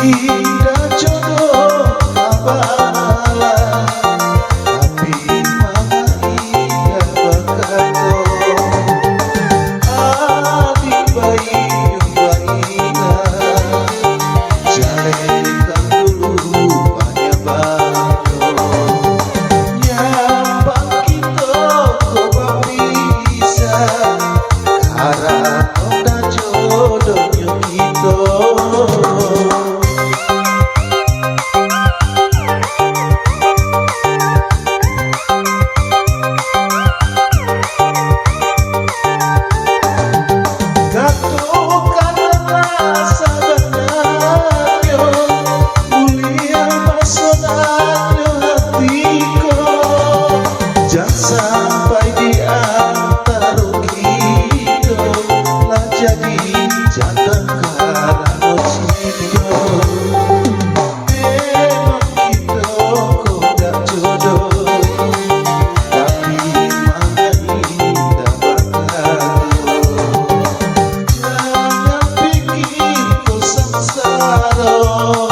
Indah jodoh abalan, tapi mana indah bakato. Adi bayi baina, jalekan dulu banyak bato. Nyambang kita kau bisa, karena udah jodohnya kita. Sampai di antara kita lah jadi jantan karena cinta. Memang kita kodak jodoh, tapi mana indah bakato. Jangan pikir kau sengsara.